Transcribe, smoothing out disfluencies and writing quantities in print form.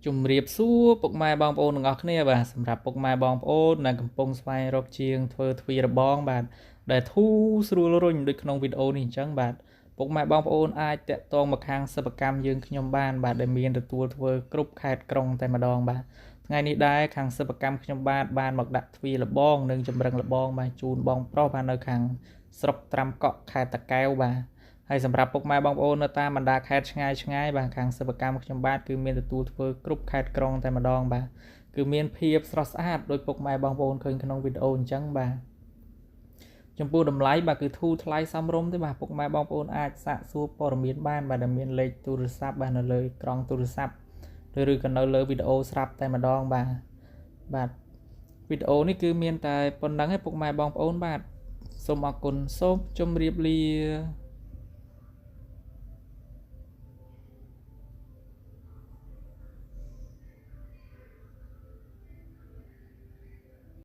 ជំរាបសួរពុកម៉ែបងប្អូនទាំងអស់គ្នាបាទសម្រាប់ពុកម៉ែបងប្អូនដែលកំពុងស្វែងរកជាងធ្វើទ្វាររបងបាទដែលធូរស្រួលរុញដូចក្នុងវីដេអូនេះអញ្ចឹងបាទពុកម៉ែបងប្អូនអាចតាក់ទងមកខាងសិប្បកម្មយើងខ្ញុំបានបាទដែលមានទទួលធ្វើគ្រប់ខេត្តក្រុងតែម្ដងបាទថ្ងៃនេះដែរខាងសិប្បកម្មខ្ញុំបានមកដាក់ទ្វាររបងនិងចម្រឹងរបងបាទជូនបងប្រុសបាទនៅខាងស្រុកត្រាំកក់ខេត្តតាកែវបាទហើយសម្រាប់ពុកម៉ែបងប្អូននៅតាមបណ្ដាខេត្តឆ្ងាយបាទខាងសិប្បកម្មខ្ញុំបាទគឺមានទទួលធ្វើគ្រប់ខេត្តក្រុងតែម្ដងបាទគឺមានភាពស្រស់ស្អាតដោយពុកម៉ែបងប្អូនឃើញក្នុងវីដេអូអញ្ចឹងបាទចំពោះតម្លៃបាទគឺធូរថ្លៃសមរម្យទេបាទពុកម៉ែបងប្អូនអាចសាកសួរព័ត៌មានបានបាទដែលមានលេខទូរស័ព្ទបាទនៅលើក្រង់ទូរស័ព្ទឬក៏នៅលើវីដេអូស្រាប់តែម្ដងបាទវីដេអូនេះគឺមានតែប៉ុណ្្នឹងឯងពុកម៉ែបងប្អូនបាទសូមអរគុណសូមជម្រាបលា